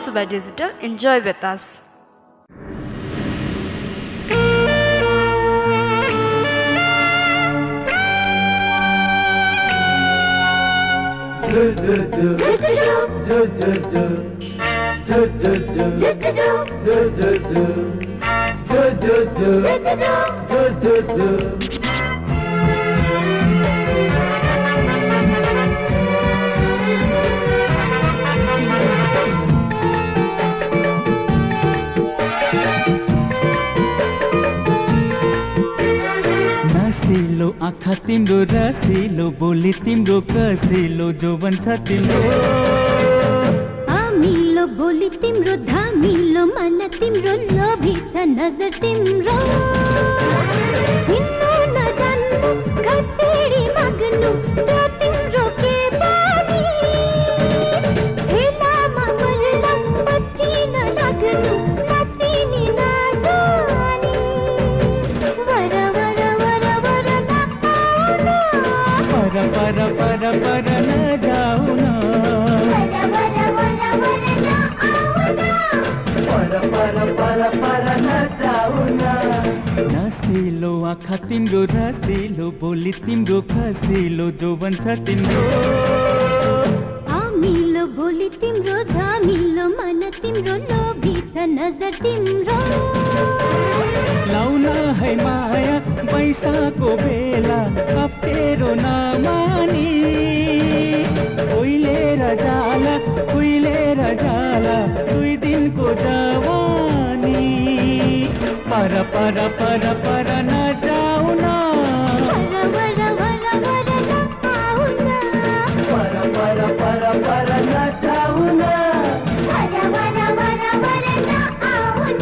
Suba Digital. Enjoy with us. रसिलो आँखा तिम्रो रसिलो बोली तिम्रो कसिलो जोवन छ तिम्रो आमिलो बोली तिम्रो धामिलो मन तिम्रो लोभी छ नजर तिम्रो हिँड्नु नजान्नु घटेडी माग्नु र तिम्रो के बानी हेलामा मर्ला पछि नलाग्नु नचिनी नजानी वर वर वर वर नआउनु पर पर पर पर न जाऊ न रसिलो आँखा तिम्रो रसिलो बोली तिम्रो खसिलो जोवन छ तिम्रो आमिलो बोली तिम्रो धामिलो मन तिम्रो लोभी छ नजर तिम्रो लाउन है माया पैसाको बेला अप्ठ्यारो नमानी उहिलेर जाला 2 दिनको जवानी पर पर पर पर न जाऊ न वर वर वर नआउन पर पर पर पर न जाऊ न वर वर वर वर नआउन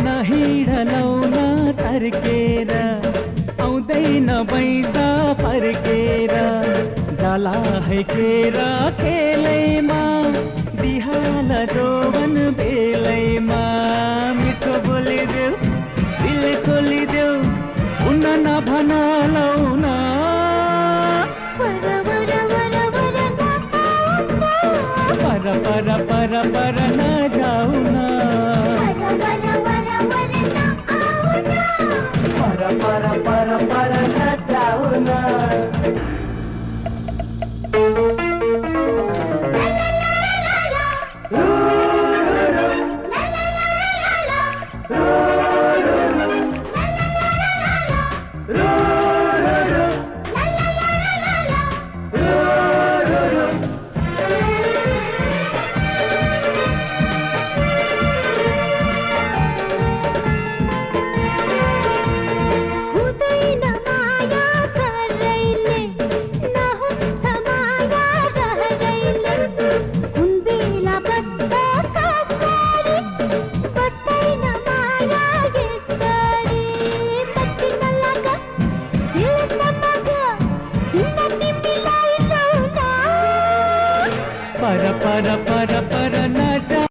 नहिडलौन तर्केर आउँदैन बैसा फर्केर जाला है खेर खेलैमा दिहाल जोवन बेलैमा मिठो बोलिदेऊ दिल खोलिदेऊ हुन नभन लौन वर वर वर वर नआउन पर पर पर पर न जाऊ न वर वर वर नआउन पर पर पर पर न जाऊ न हुँदैन माया करैले नहुन्छ माया रहरैले कुन बेला बच्छ कसरी बच्दैन माया यसरी पछि नलाग दिल नमाग हिँड्न तिमीलाई लौन पर पर पर पर न जाऊ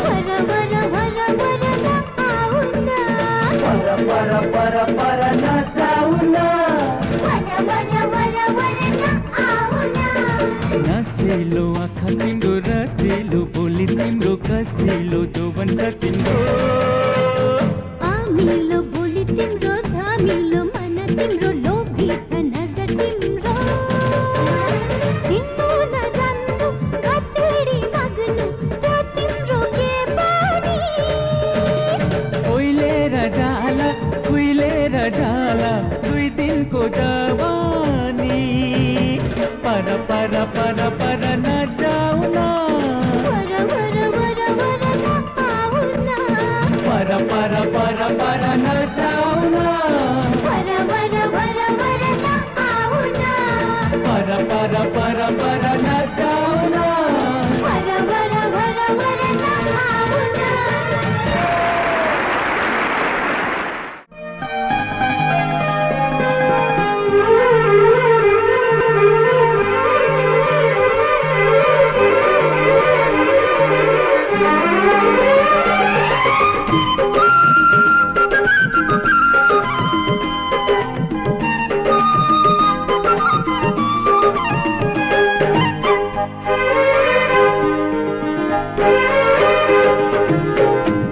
वर वर वर वर नआउन पर पर पर पर न जाऊ न वर वर वर वर नआउन रसिलो आँखा तिम्रो रसिलो बोली तिम्रो कसिलो जोवन छ तिम्रो आमिलो बोली तिम्रो धामिलो मन तिम्रो लोभी छ नजर तिम्रो हिँड्नु नजान्नु घटेडी माग्नु र तिम्रो के बानी उहिलेर जाला 2 दिनको जवानी पर पर पर पर न जाऊ न वर वर वर वर नआउन पर पर पर पर न जाऊ न वर वर वर वर नआउन पर पर पर पर न जाऊ न वर वर वर वर नआउन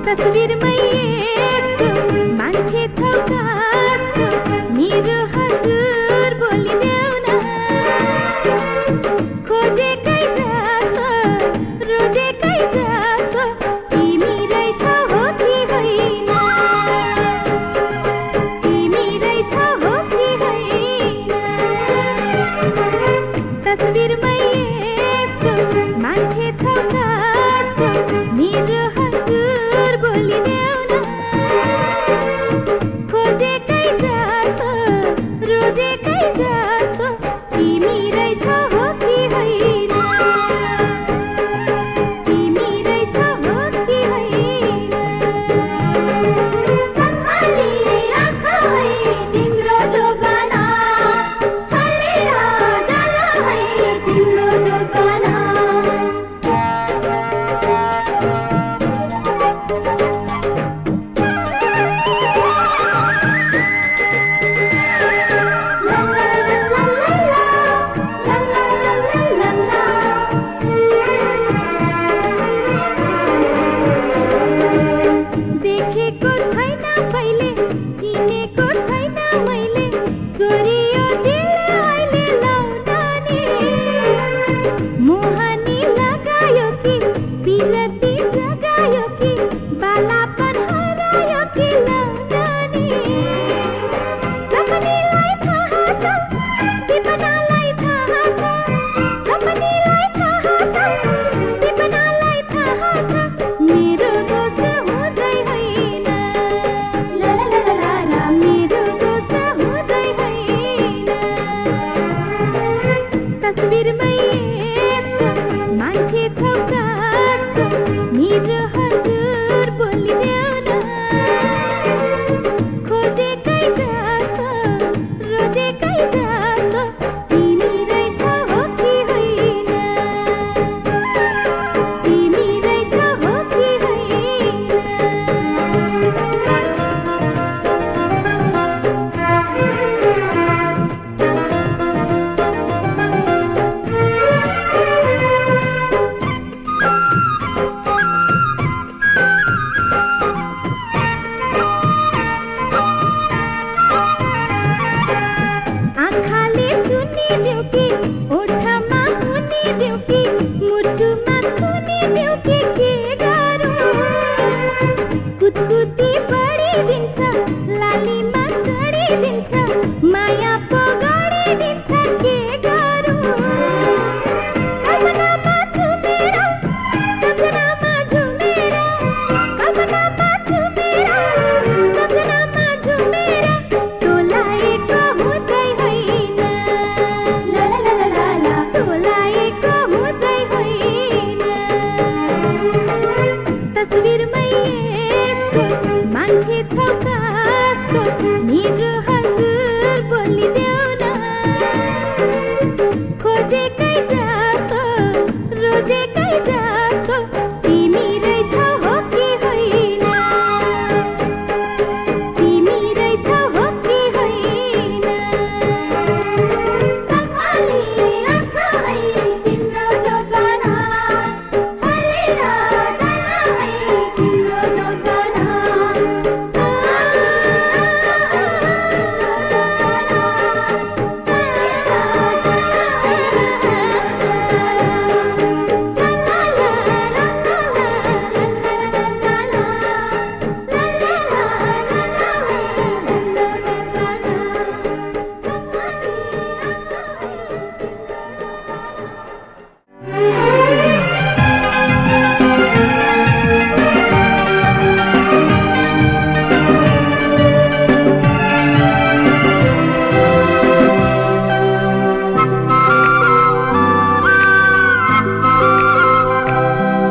तस्बिरमै यस्तो मान्छे छौ कस्तो मेरो हजुर बोलिदेऊ न खोजेकै जस्तो रोजेकै जस्तो तिमी रहेछौ हो कि होइन तिमी रहेछौ हो कि होइन तस्बिरमै यस्तो मान्छे छौ कस्तो मेरो हजुर बोलिदेऊ न खोजेकै जस्तो रोजेकै जस्तो तिमी रहेछौ हो कि होइन तिमी रहेछौ हो कि होइन सम्हाली राख है तिम्रो जोगाना छलेर जाला है तिम्रो जोगाना देखेको छैन पहिले चिनेको छैन मैले चोरियो दिल अहिले लाउनानी मोहनी लगायो कि बिलती जगायो कि बालापन हरायो कि लाउनानी सपनीलाई थाहा छ दिपनालाई थाहा छ सपनीलाई थाहा छ दिपनालाई थाहा छ मेरो दोष हुँदै होइन ला ला ला ला ला मेरो दोष हुँदै होइन तस्बिरमै यस्तो मान्छे छौ कस्तो मेरो हजुर बोलिदेऊ न खोजेकै जस्तो रोजेकै जस्तो तिमी रहेछौ हो कि होइन तिमी रहेछौ हो कि होइन आँखाले सुनिदेऊ कि ओठमा हुनिदेऊ कि मुटुमा खुनिदेऊ कि के गरौँ कुतकुती बढिदिन्छ लालीमा चढिदिन्छ माया पो गरिदिन्छ के गरौँ कल्पनामा झुमेर सम्झनामा झुमेर कल्पनामा झुमेर सम्झनामा झुमेर टोलाएको हुँदै होइन ला ला ला ला ला ला टोलाएको हुँदै होइन तस्बिरमै यस्तो मान्छे छौ कस्तो मेरो हजुर बोलिदेऊ न खोजेकै जस्तो रोजेकै जस्तो तिमी रहेछौ हो कि होइन तिमी रहेछौ हो कि होइन सम्हाली राख है तिम्रो जोगाना छलेर जाला है तिम्रो जोगाना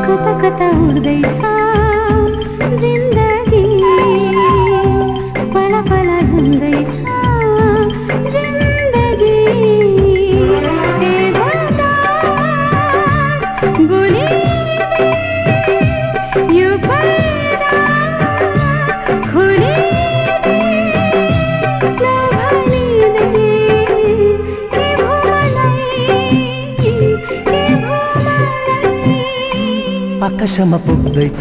कता कता उड्दैछ जिन्दगी पला पला झुन्दैछ जिन्दगी ए बर्दास बोली यो पर्दा खोली नभलिँदै के भो मलाई आकाशमा पुग्दैछ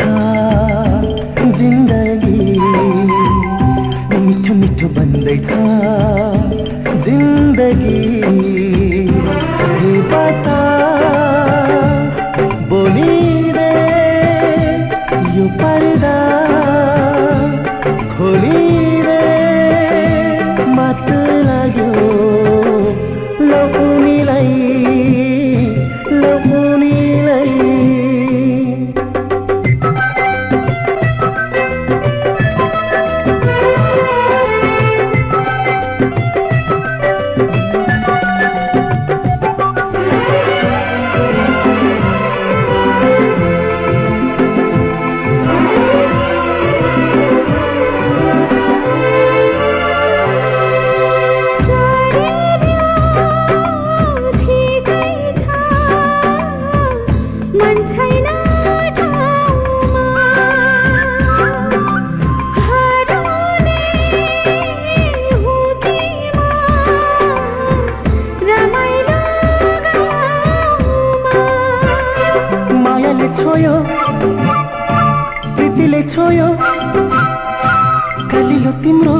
कलिलो तिम्रो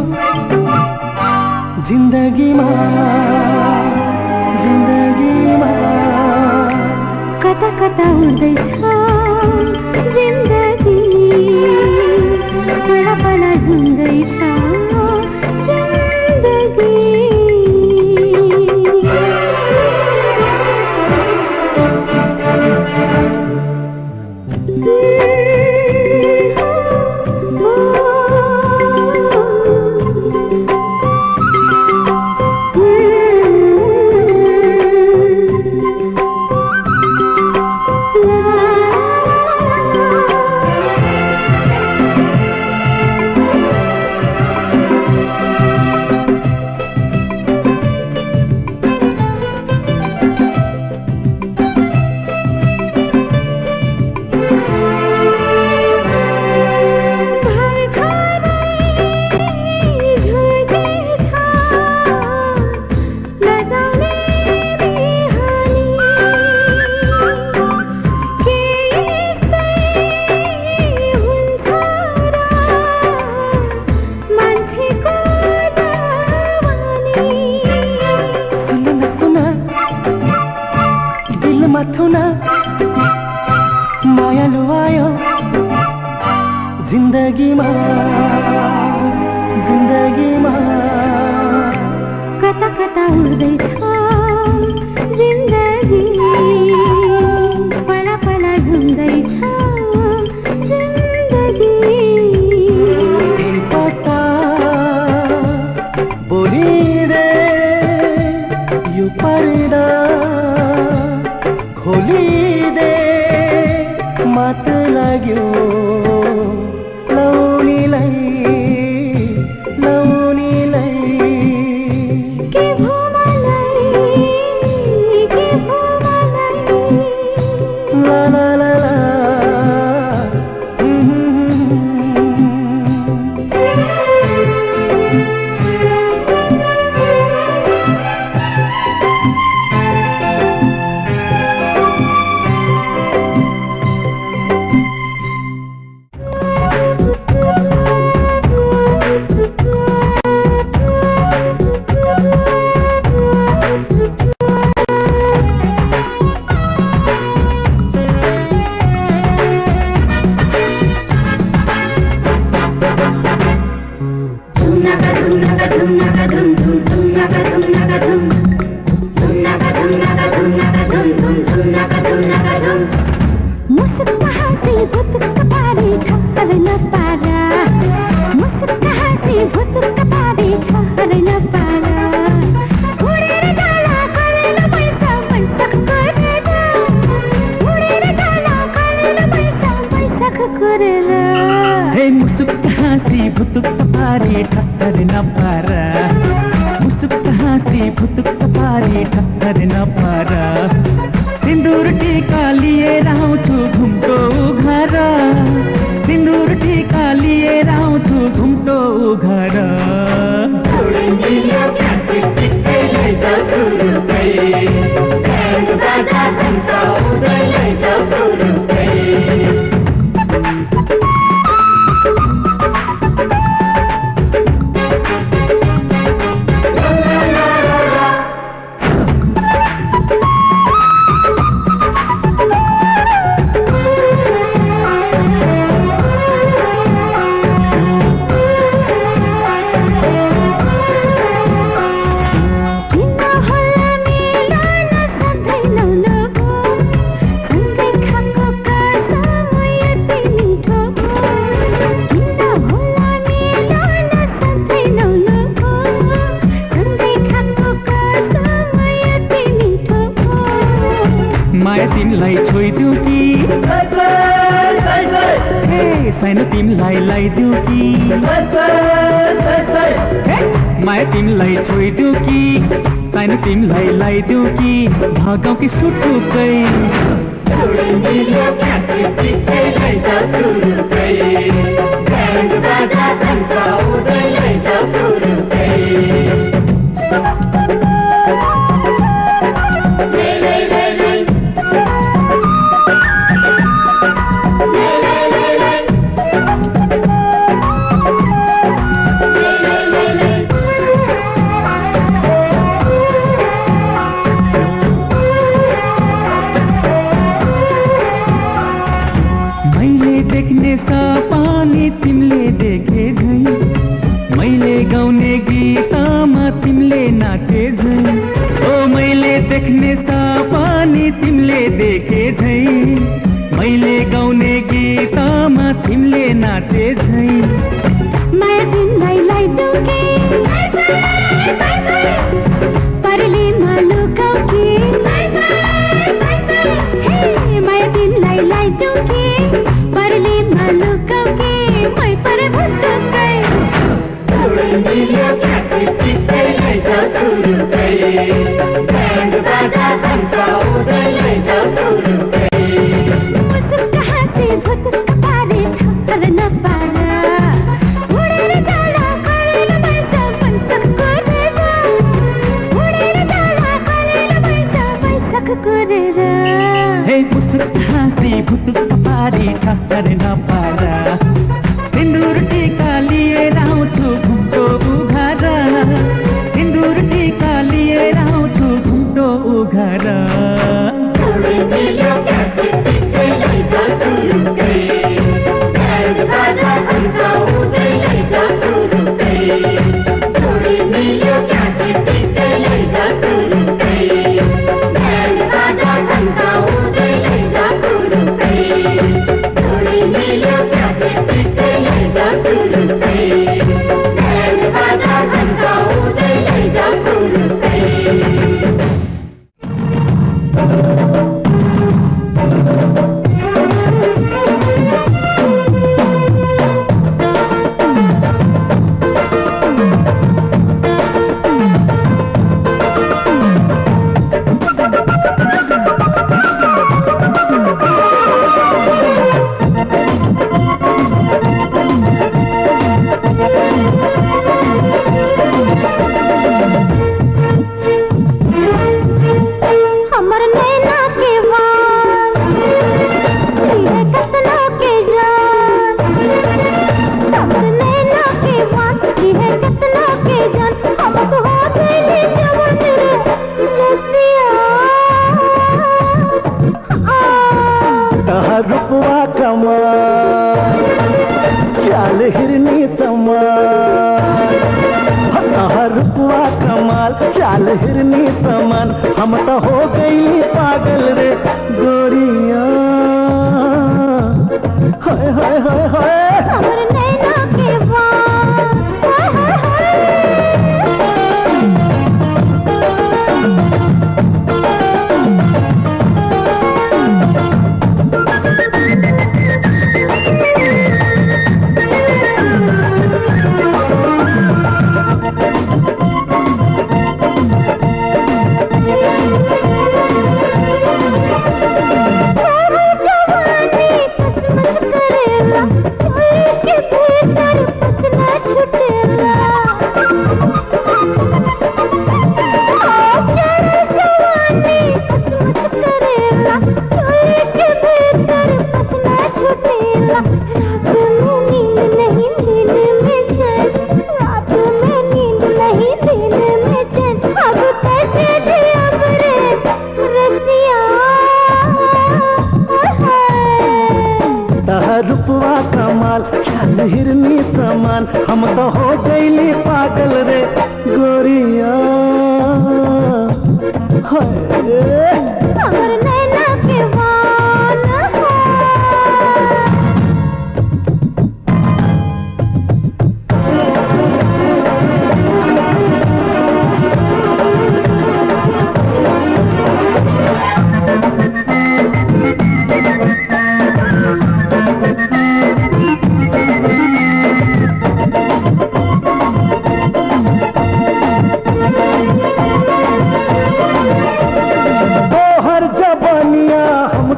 जिन्दगीमा जिन्दगीमा कता कता उड्दैछ जिन्दगी पला पला झुम्दैछ मायालु आयो जिन्दगीमा जिन्दगीमा कता कता उड्दैछ जिन्दगी पला पला झुम्दैछ जिन्दगी पता बोलिदे यो पर्दा खोलिदे मात लाग्यो लौनीलाई के भो मलाई ला ला ला ला मुसुक हाँसी भुतुक पारी ठक्कर नपारा मुसुक हाँसी भुतुक पारी ठक्कर नपारा सिन्दूर टीका लिएर आउँछु घुम्टो घर सिन्दूर टीका लिएर आउँछु घुम्टो घर माया तिमीलाई छोइदिउ कि सानो तिमीलाई लगाइदिउ कि माया तिमीलाई छोइदिउ कि सानो तिमीलाई लगाइदिउ कि भगाउ कि सुटुकै नाचे झै माया तिमीलाई लैजाऊ कि परले लुकाऊ कि माया तिमीलाई लैजाऊ कि परले लुकाऊ कि मै परे भुक्कै मुसुक्क हाँसी भुतुक्क पारे ठक्कर नपारा उडेर जाला कलेल भैसा भैँसकको रेरा उडेर जाला कलेल भैसा भैँसकको रेरा हे मुसुक हाँसी भुतुक पारी ठक्कर नपारा सिन्दुर टीका लिएर आउँछु घुम्टो उघारा सिन्दुर टीका लिएर आउँछु घुम्टो उघारा रूपवा कमाल चाल हिरनी समान रूपवा कमाल चाल हिरनी समान हम तो हो गई पागल रे गोरिया हाय हाय हाय हाय हमर नैना के वार हाय हाय हाय रूपवा कमाल चाल हिरनी समान हम तो हो गईली पागल रे गोरिया हाय हमर नैना के वार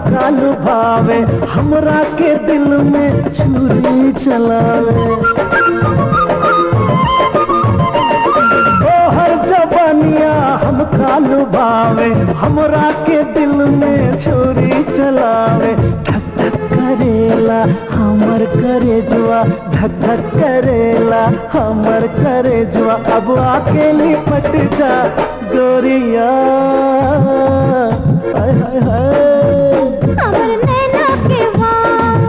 कालू भावे हमरा के दिल में छुरी चलावे ओ हर जबानिया हम कालू भावे हमरा के दिल में छुरी चलावे धक धक करेला हमर करे जुआ धक धक करेला हमर करे जुआ अब आके लिपट जा गोरिया हाय हाय हाय हमर नैना के वार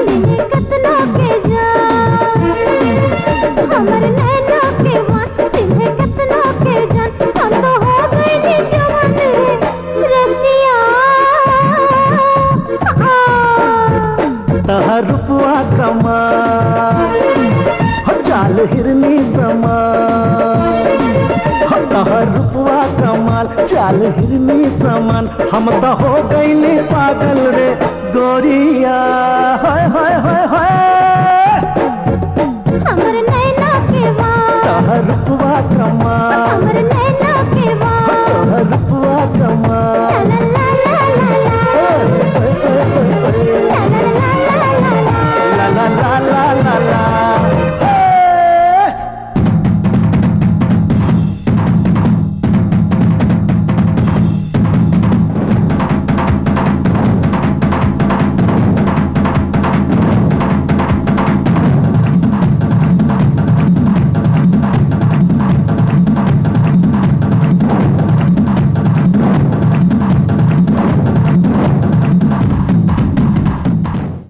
लेने कतना के जान हमर नैना के वार लेने कतना के जान हम तो हो गए जवान रसिया तहर रूपवा कमाल चाल हिरनी समान तोहर रूपवा कमाल चाल हिरनी समान हम तो हो गईली पागल रे गोरिया हाय हाय हाय हाय हमर नैना के वार तोहर रूपवा कमाल हमर नैना के वार तोहर रूपवा कमाल ला ला ला ला ला ला ला ला ला ला ला ला ला ला